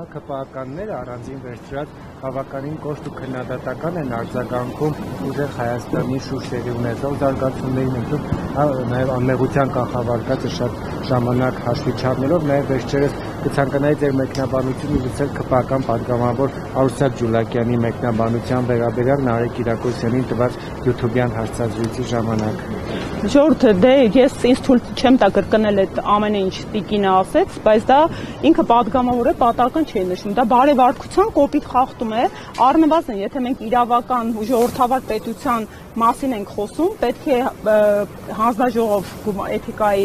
Քաղաքապահականները առանձին վերցրած բավականին կոշտ ու քննադատական են արձագանքում ուժեղ Հայաստանի Շուշերի ունեցող զարգացումներին, նաև անմեղության կանխավարկածը շատ ժամանակ հաշվի չառնելով, նաև վերջերս կցանկանայի ձեր մեկնաբանությունը լսել ԿՊԱ-կան պատգամավոր Արուսակ Ջուլակյանի մեկնաբանության վերաբերյալ Նարեկ Կիրակոսյանին տված YouTube-յան հարցազրույցի ժամանակ։ Ժողովուրդ, դե ես ինձ թույլ չեմ տա կրկնել այդ ամենը ինչ տիկինը ասեց, բայց դա ինքը պատգամավոր է, պատահական չի նշում, դա բարեվարկության կոպիտ խախտում է, առնվազն եթե մենք իրավական ու ժողովրդավար պետության մասին ենք խոսում, պետք է հանձնաժողով էթիկայի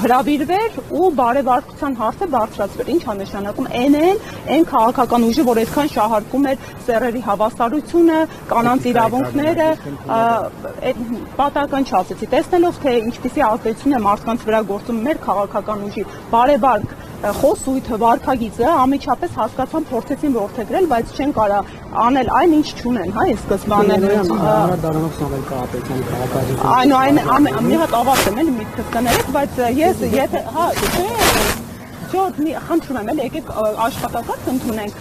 հրավիրվեր ու բարեվարկության հարցը բարձրացվեր, ինչ է նշանակում, այն քաղաքական ուժը, որ այդքան շահարկում էր սեռերի հավասարությունը, կանանց իրավունքները, պատահական չասեցի, տեսնելով թե ինչպիսի ազդեցություն է մարդկանց վրա գործում մեր քաղաքական ուժի բարեվարկ խոսույթը, վարքագիծը, անմիջապես հասկացան, փորձեցին որդեգրել, բայց չեն կարող անել այն, ինչ չունեն, հա, այս սկզբանը։ Այնուամենայնիվ մի հատ ավարտեմ, էլի միտքս կներեք, բայց ես եթե, հա, խնդրում եմ, եկեք աշխատակարգ ընդունենք,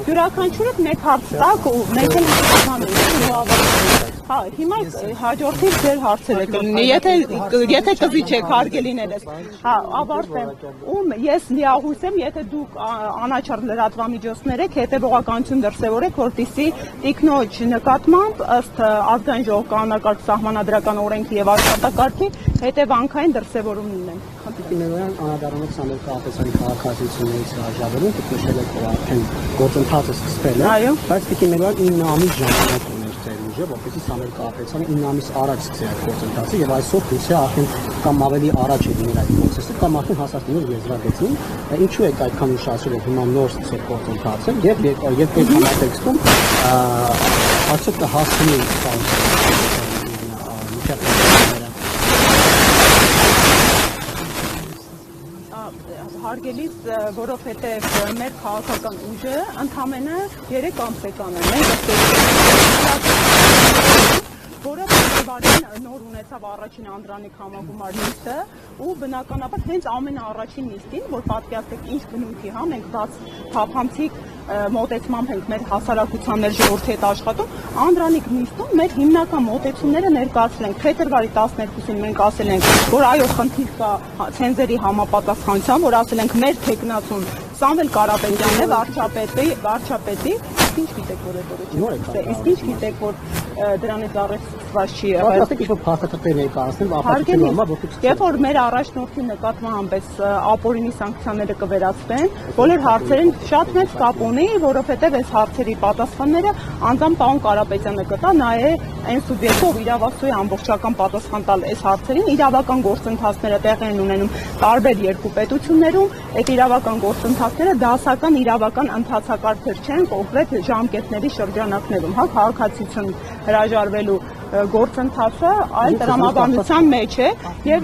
յուրաքանչյուրը մեկ հարց տակ ու մենք էլ հավատում։ Հա, հիմա հաջորդից ձեր հարցերը կլինի, եթե կզիջեք հարգելիներս, հա, ավարտեմ, ես լիահույս եմ, եթե դուք անաչառ լրատվամիջոցներ եք, հետևողականություն դրսևորեք, որպեսզի տիկնոջ նկատմամբ ըստ ազգային ժողով կանոնակարգ սահմանադրական օրենքի եւ աշխատակարգի հետևանքային դրսևորում լինեն։ Տիկիններն անդրադառնալով Սամվել Կարապետյանի քաղաքացիությունից հրաժարվելուն դիտել եք, որ արդեն գործընթացը սկսվել է, բայց տիկիններն 9 ամիս ժամանակ որպեսզի Սամվել Կարապետյանը 9 ամիս առաջ սկսի այդ գործընթացը եւ այսօր գուցե արդեն կամ ավելի առաջ է լինել այդ process-ը կամ արդեն հասած լինել եզրագծին, ինչու է այդքան ուշադրել եք հիմա նոր սկսել գործընթացը եւ երբ այդ համատեքստում արդյոք կհասնի հարգելիս, որովհետև մեր քաղաքական ուժը ընդամենը 3 ամսական է, որը փոխարեն նոր ունեցավ առաջին անդրանիկ համագումար նիստը ու բնականաբար հենց ամենաառաջին նիստին, որ պատկերացրեք ինչ բնույթի, հա, մենք բաց թափանցիկ մոտեցմամբ ենք մեր հասարակության, մեր ժողովրդի հետ աշխատում, անդրանիկ նիստում մեր հիմնական մոտեցումները ներկայացրել ենք, փետրվարի 12-ին մենք ասել ենք, որ այո, խնդիր կա ցենզերի համապատասխանության, որ ասել ենք մեր թեկնածուն Սամվել Կարապետյանն է վարչապետի, ինչ գիտեք, որ իսկ ինչ գիտեք, որ դրանից առաջ սկսված չի եղել։ Ասեք, ինչ-որ փաստաթղթեր ներկայացնել, ապացուցելու համար, որ երբ որ մեր առաջնորդի նկատմամբ ապօրինի սանկցիաները կվերացվեն, բոլոր հարցերին շատ մեծ կապ ունի, որովհետև այս հարցերի պատասխանները անձամբ պարոն Կարապետյանը կտա, նա է այն սուբյեկտը, ով իրավասու է ամբողջական պատասխան տալ այս հարցերին, իրավական գործընթացները տեղի են ունենում տարբեր երկու պետություններում, այդ իրավական գործընթացները դասական իրավական ընթացակարգեր չեն կոնկրետ ժամկետների շրջանակներում, հա, քաղաքացիություն հրաժարվելու գործընթացը այլ տրամաբանության մեջ է եւ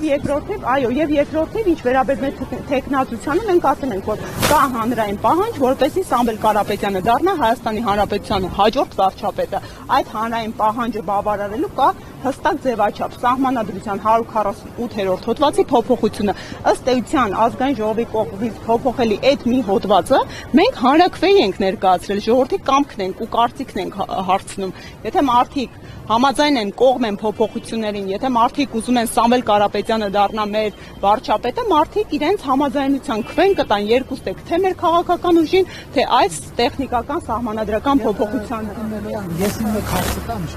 երկրորդով ինչ վերաբերում է թեկնածությանը մենք ասել ենք որ կա հանրային պահանջ որպեսզի Սամվել Կարապետյանը դառնա Հայաստանի Հանրապետության հաջորդ վարչապետը այդ հանրային պահանջը բավարարելու կա հստակ ձևաչափ սահմանադրության 148-րդ հոդվածի փոփոխությունը ըստ էության ազգային ժողովի կողմից փոփոխելի այդ մի հոդվածը մենք հանրակրվեի ենք ներկայացրել ժողովրդի կամքն ենք ու կարծիքն ենք հարցնում եթե մարդիկ համաձայն են կողմ են փոփոխություններին, եթե մարդիկ ուզում են Սամվել Կարապետյանը դառնա մեր վարչապետը, մարդիկ իրենց համաձայնության քվեն կտան երկուստեք, թե մեր քաղաքական ուժին, թե այս տեխնիկական սահմանադրական փոփոխությանը։ Ես ինձ հարցը տամ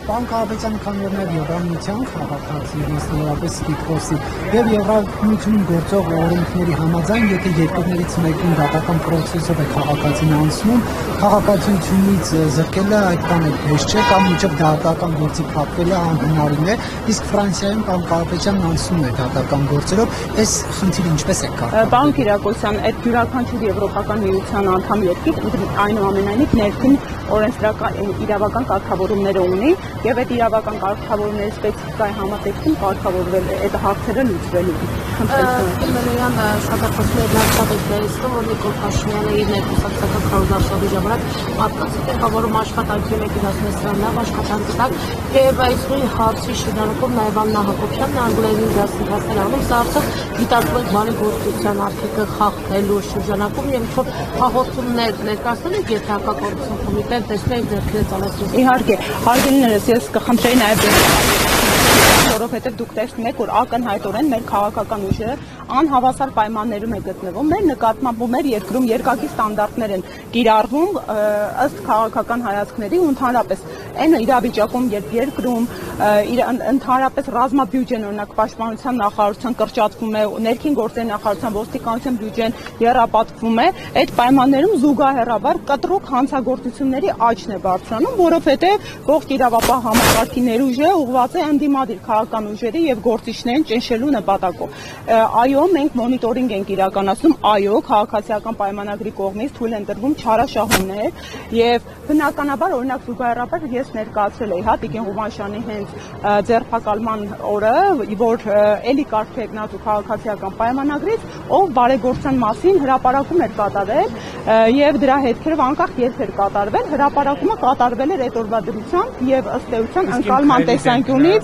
Պարոն Կարապետյանը քանի որ Եվրամիության քաղաքացիներից նորապես սպիտխոսի եւ Եվրամիությունում գործող օրենքների համաձայն, եթե երկրներից մեկին դատական process-ով է քաղաքացին անցնում, քաղաքացիությունից զրկելը այդքան էլ հեշտ չէ կամ միջով դատական գործի փակվելը անհնարին է, իսկ Ֆրանսիայում Պարոն Կարապետյանն անցնում է դատական գործերով, այս խնդիրը ինչպես է կարողանում։ Պարոն Կիրակոսյան, այդ յուրաքանչյուր Եվրոպական միության անդամ երկիր այնուամենայնիվ ներքին օրենսդրական իրավական կարգավորումները ունի եւ այդ իրավական կարգավորումների սպეციფიკայի համատեքստում կարգավորվել է այդ հարցերը լուծվելու։ Մելոյան շատախոսում է լավշատեցնում, որ Նիկոլ Փաշինյանը իր ներկայացական քարոզարշավի ժամանակ մարդկանց հետ որում աշխատանքի մեկնասնեսրան լավ աշխատանք տակ եւ այս նույն հարցի շրջանակում նաեւ Աննա Հակոբյանն անգլերեն դասել անում սա արդեն դիտարկվել բանի գործության արտիքը խախտելու շրջանակում եւ ինչ-որ հաղորդումներ ներկայացնել եք Եթերակոռուպցիոն կոմիտեն տեսնել եք ձեռքերը ծանոթացնել։ Իհարկե, հարգելիներս ես կխնդրեի նաեւ որովհետև դուք տեսնում եք, որ ակնհայտորեն մեր քաղաքական ուժերը անհավասար պայմաններում է գտնվում։ Մեր նկատմամբ ու մեր երկրում երկակի ստանդարտներ են կիրառվում ըստ քաղաքական հայացքների ու ընդհանրապես այն իրավիճակում, երբ երկրում ընդհանրապես ռազմաբյուջեն, օրինակ պաշտպանության նախարարության կրճատվում է, ներքին գործերի նախարարության, ոստիկանության բյուջեն եռապատկվում է, այդ պայմաններում զուգահեռաբար կտրուկ հանցագործությունների աճն է բարձրանում, որովհետև ողջ իրավապահ համակարգի ներուժը ուղղված է ընդդիմադիր քաղաքական ուժերի եւ գործիչներին ճնշելու նպատակով։ Այո, մենք մոնիտորինգ ենք իրականացնում, այո, քաղաքացիական պայմանագրի կողմից թույլ են տրվում չարաշահումներ եւ բնականաբար օրինակ զուգահեռաբար ես ներկայացրել էի Տիկին Ղումանշյանի հենց ձերբակալման օրը, որ էլի կարգեգնած ու քաղաքացիական պայմանագրից, ով բարեգործության մասին հրապարակում էր կատարել եւ դրա հետքերով անկախ երբ էր կատարվել, հրապարակումը կատարվել էր այդ օրվա դրությամբ եւ ըստ էության ընկալման տեսանկյունից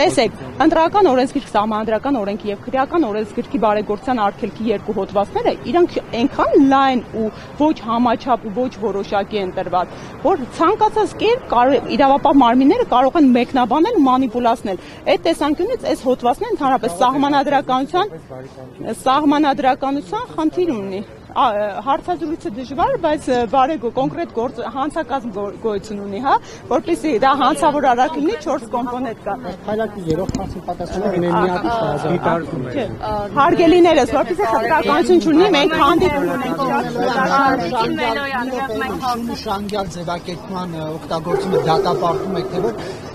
տեսեք, ընտրական օրենսգիրք, սահմանադրական օրենքի եւ քրեական օրենսգիրքի բարեգործության արգելքի երկու հոդվածները իրանք այնքան լայն ու ոչ համաչափ ու ոչ որոշակի են տրված, որ ցանկացած կերպ իրավապահ մարմինները կարող են մեկնաբանել ու մանիպուլացնել։ Այդ տեսանկյունից այս հոդվածները ընդհանրապես սահմանադրականության խնդիր ունի։ Հարցազրույցը դժվար, բայց կոնկրետ հանցակազմ գոյություն ունի, հա, որպեսզի դա հանցավոր արարք լինի 4 կոմպոնենտ կա։ Փայլակի երրորդ հարցի պատասխանը դիտարկում է։ Հարգելիներս, որպեսզի խտրականություն չունի, մենք հանդիպում ունենք շանգյալ ձևակերպման օգտագործումը դատապարտում եք, թե որ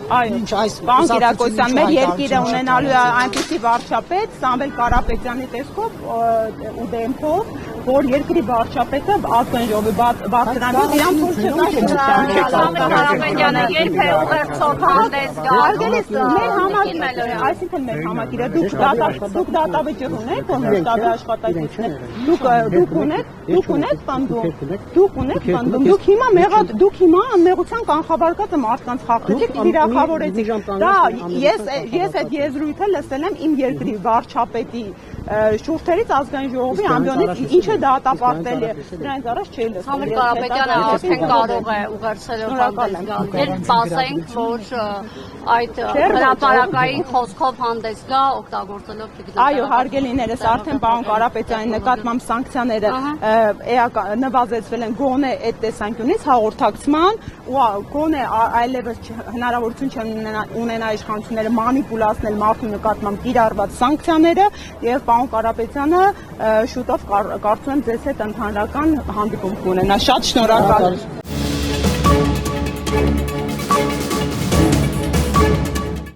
Ինչ այս բան Կիրակոսյան մեր երկիրը ունենալու է այնպիսի վարչապետ Սամվել Կարապետյանի տեսքով ու դեմքով, որ երկրի վարչապետը Արտոն Ժողովի բարձրանալու իրան թույլ չտա։ Սամվել Կարապետյանը երբ է ուղերձով հանդես գալ, այսինքն մեր համակիրը դուք դատավճիռ ունեք, որ հստակ աշխատակիցներ, դուք ունեք պանդում, դուք հիմա անմեղության կանխաբարկած մարդկանց խախտեցիք, վիրախավորեցիք։ Դա ես այդ եզրույթը լսել եմ իմ երկրի վարչապետի շուրթերից ազգային ժողովի ամբիոնից, ինչը դատապարտել է, դրանից առաջ չէի լսել։ Սամվել Կարապետյանը արդեն կարող է ուղերձելով հանդես գալ, երբ ասենք, որ այդ հրապարակային խոսքով հանդես գա, օգտագործելով դիգիտալ։ Այո, հարգելիներս, արդեն պարոն Կարապետյանի նկատմամբ սանկցիաները նվազեցվել են գոնե այդ տեսանկյունից հաղորդակցման ու գոնե այլևս հնարավորություն չեն ունենա իշխանությունները մանիպուլացնել մարդու նկատմամբ կիրառված սանկցիաները եւ պարոն Կարապետյանը շուտով կարծում եմ ձեզ հետ ընդհանրական հանդիպում կունենա։ Շատ շնորհակալ։